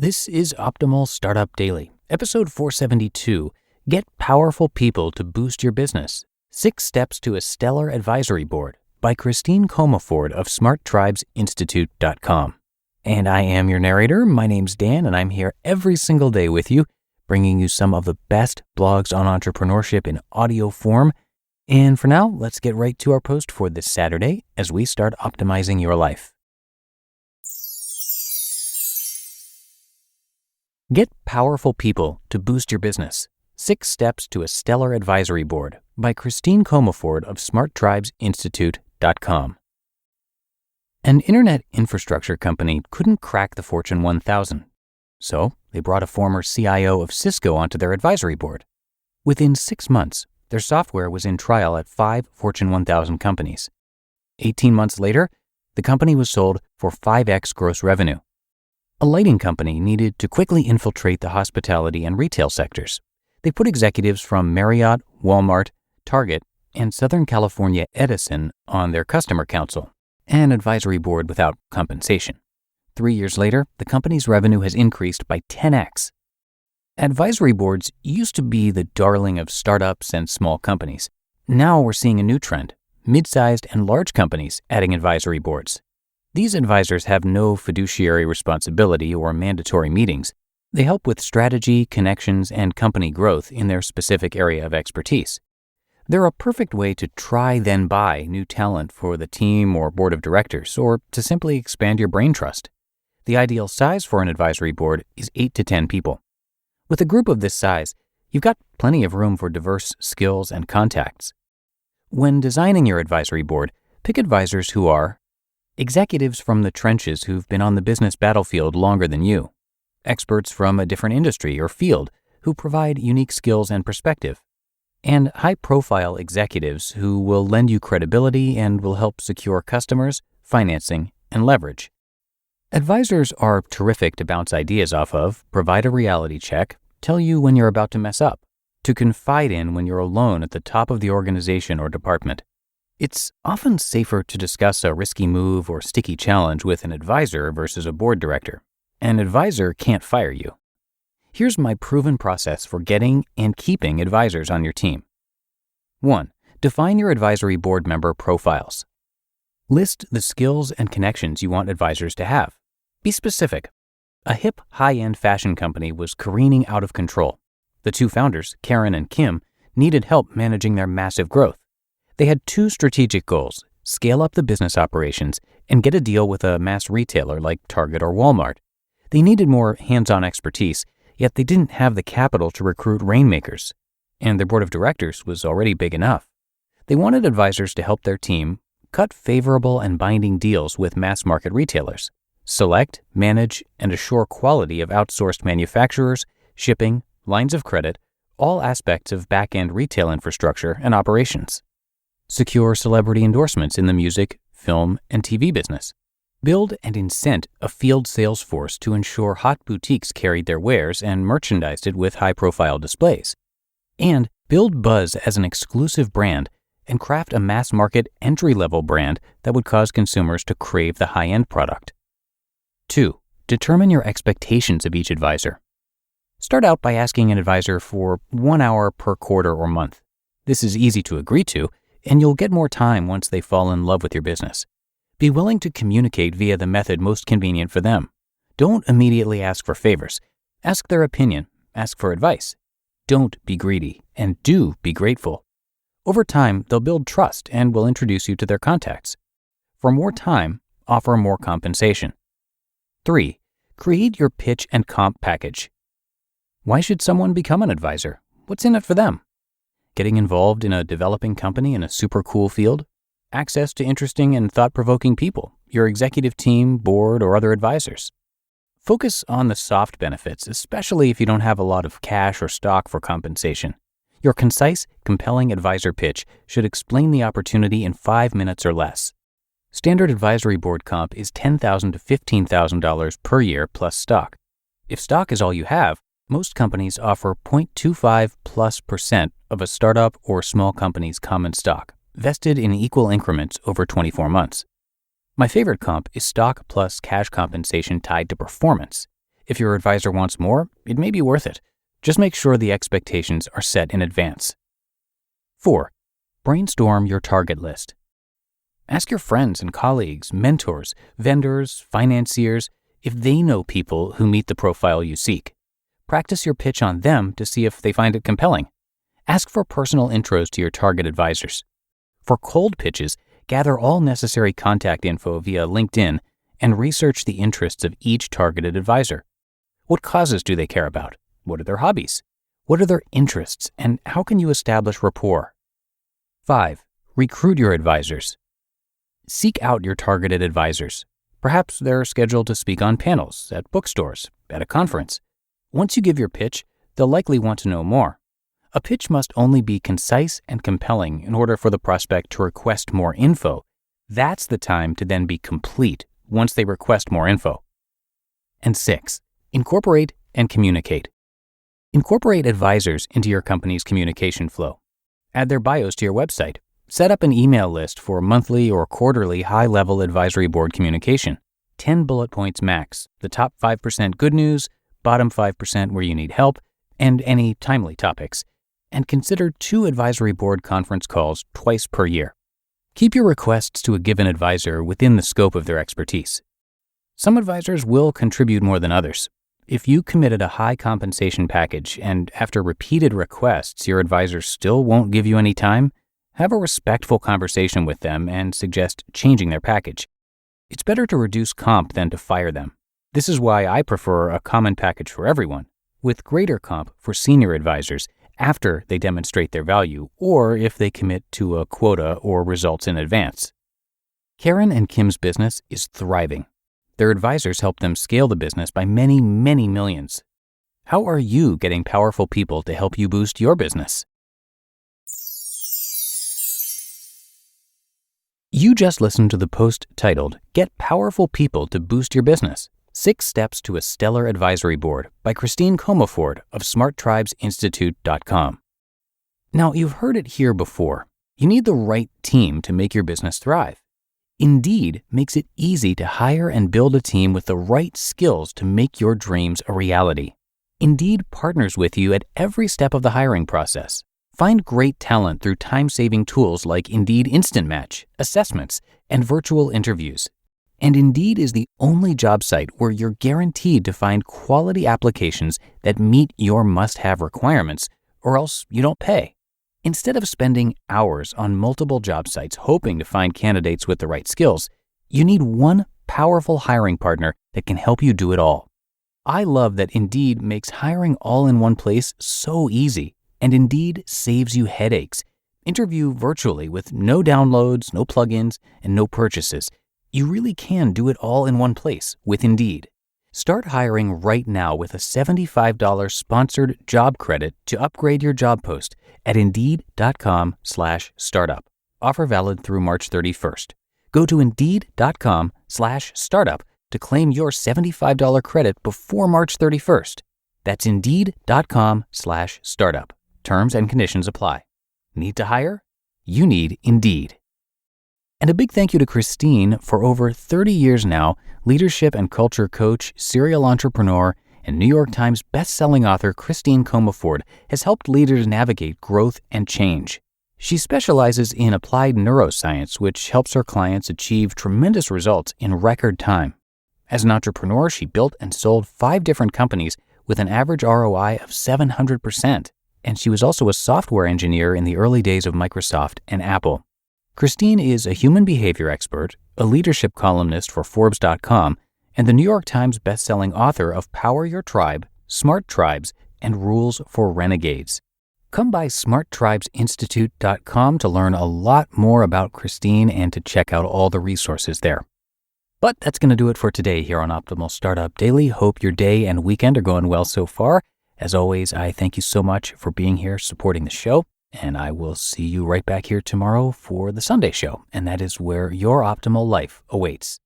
This is Optimal Startup Daily, episode 472, Get Powerful People to Boost Your Business, 6 Steps to a Stellar Advisory Board by Christine Comaford of SmartTribesInstitute.com. And I am your narrator. My name's Dan, and I'm here every single day with you, bringing you some of the best blogs on entrepreneurship in audio form. And for now, let's get right to our post for this Saturday as we start optimizing your life. Get Powerful People to Boost Your Business, 6 Steps to a Stellar Advisory Board by Christine Comaford of SmartTribesInstitute.com. An internet infrastructure company couldn't crack the Fortune 1000, so they brought a former CIO of Cisco onto their advisory board. Within 6 months, their software was in trial at 5 Fortune 1000 companies. 18 months later, the company was sold for 5x gross revenue. A lighting company needed to quickly infiltrate the hospitality and retail sectors. They put executives from Marriott, Walmart, Target, and Southern California Edison on their customer council, an advisory board without compensation. 3 years later, the company's revenue has increased by 10x. Advisory boards used to be the darling of startups and small companies. Now we're seeing a new trend, mid-sized and large companies adding advisory boards. These advisors have no fiduciary responsibility or mandatory meetings. They help with strategy, connections, and company growth in their specific area of expertise. They're a perfect way to try then buy new talent for the team or board of directors, or to simply expand your brain trust. The ideal size for an advisory board is 8 to 10 people. With a group of this size, you've got plenty of room for diverse skills and contacts. When designing your advisory board, pick advisors who are executives from the trenches who've been on the business battlefield longer than you, experts from a different industry or field who provide unique skills and perspective, and high-profile executives who will lend you credibility and will help secure customers, financing, and leverage. Advisors are terrific to bounce ideas off of, provide a reality check, tell you when you're about to mess up, to confide in when you're alone at the top of the organization or department. It's often safer to discuss a risky move or sticky challenge with an advisor versus a board director. An advisor can't fire you. Here's my proven process for getting and keeping advisors on your team. 1. Define your advisory board member profiles. List the skills and connections you want advisors to have. Be specific. A hip, high-end fashion company was careening out of control. The 2 founders, Karen and Kim, needed help managing their massive growth. They had 2 strategic goals: scale up the business operations and get a deal with a mass retailer like Target or Walmart. They needed more hands-on expertise, yet they didn't have the capital to recruit rainmakers, and their board of directors was already big enough. They wanted advisors to help their team cut favorable and binding deals with mass-market retailers, select, manage, and assure quality of outsourced manufacturers, shipping, lines of credit, all aspects of back-end retail infrastructure and operations. Secure celebrity endorsements in the music, film, and TV business. Build and incent a field sales force to ensure hot boutiques carried their wares and merchandised it with high-profile displays. And build buzz as an exclusive brand and craft a mass-market entry-level brand that would cause consumers to crave the high-end product. 2. Determine your expectations of each advisor. Start out by asking an advisor for 1 hour per quarter or month. This is easy to agree to, and you'll get more time once they fall in love with your business. Be willing to communicate via the method most convenient for them. Don't immediately ask for favors. Ask their opinion. Ask for advice. Don't be greedy, and do be grateful. Over time, they'll build trust and will introduce you to their contacts. For more time, offer more compensation. 3. Create your pitch and comp package. Why should someone become an advisor? What's in it for them? Getting involved in a developing company in a super cool field? Access to interesting and thought-provoking people, your executive team, board, or other advisors. Focus on the soft benefits, especially if you don't have a lot of cash or stock for compensation. Your concise, compelling advisor pitch should explain the opportunity in 5 minutes or less. Standard advisory board comp is $10,000 to $15,000 per year plus stock. If stock is all you have, most companies offer 0.25+% of a startup or small company's common stock, vested in equal increments over 24 months. My favorite comp is stock plus cash compensation tied to performance. If your advisor wants more, it may be worth it. Just make sure the expectations are set in advance. 4. Brainstorm your target list. Ask your friends and colleagues, mentors, vendors, financiers if they know people who meet the profile you seek. Practice your pitch on them to see if they find it compelling. Ask for personal intros to your target advisors. For cold pitches, gather all necessary contact info via LinkedIn and research the interests of each targeted advisor. What causes do they care about? What are their hobbies? What are their interests, and how can you establish rapport? 5. Recruit your advisors. Seek out your targeted advisors. Perhaps they're scheduled to speak on panels, at bookstores, at a conference. Once you give your pitch, they'll likely want to know more. A pitch must only be concise and compelling in order for the prospect to request more info. That's the time to then be complete once they request more info. And 6. Incorporate and communicate. Incorporate advisors into your company's communication flow. Add their bios to your website. Set up an email list for monthly or quarterly high-level advisory board communication. 10 bullet points max, the top 5% good news, bottom 5% where you need help, and any timely topics. And consider 2 advisory board conference calls twice per year. Keep your requests to a given advisor within the scope of their expertise. Some advisors will contribute more than others. If you committed a high compensation package and after repeated requests your advisor still won't give you any time, have a respectful conversation with them and suggest changing their package. It's better to reduce comp than to fire them. This is why I prefer a common package for everyone, with greater comp for senior advisors after they demonstrate their value or if they commit to a quota or results in advance. Karen and Kim's business is thriving. Their advisors help them scale the business by many, many millions. How are you getting powerful people to help you boost your business? You just listened to the post titled, Get Powerful People to Boost Your Business, 6 Steps to a Stellar Advisory Board by Christine Comaford of SmartTribesInstitute.com. Now, you've heard it here before. You need the right team to make your business thrive. Indeed makes it easy to hire and build a team with the right skills to make your dreams a reality. Indeed partners with you at every step of the hiring process. Find great talent through time-saving tools like Indeed Instant Match, assessments, and virtual interviews. And Indeed is the only job site where you're guaranteed to find quality applications that meet your must-have requirements, or else you don't pay. Instead of spending hours on multiple job sites hoping to find candidates with the right skills, you need one powerful hiring partner that can help you do it all. I love that Indeed makes hiring all in one place so easy, and Indeed saves you headaches. Interview virtually with no downloads, no plugins, and no purchases. You really can do it all in one place with Indeed. Start hiring right now with a $75 sponsored job credit to upgrade your job post at Indeed.com/startup. Offer valid through March 31st. Go to Indeed.com/startup to claim your $75 credit before March 31st. That's Indeed.com/startup. Terms and conditions apply. Need to hire? You need Indeed. And a big thank you to Christine for over 30 years now, leadership and culture coach, serial entrepreneur, and New York Times best-selling author Christine Comaford has helped leaders navigate growth and change. She specializes in applied neuroscience, which helps her clients achieve tremendous results in record time. As an entrepreneur, she built and sold 5 different companies with an average ROI of 700%. And she was also a software engineer in the early days of Microsoft and Apple. Christine is a human behavior expert, a leadership columnist for Forbes.com, and the New York Times bestselling author of Power Your Tribe, SmartTribes and Rules for Renegades. Come by SmartTribesInstitute.com to learn a lot more about Christine and to check out all the resources there. But that's going to do it for today here on Optimal Startup Daily. Hope your day and weekend are going well so far. As always, I thank you so much for being here, supporting the show, and I will see you right back here tomorrow for the Sunday show, and that is where your optimal life awaits.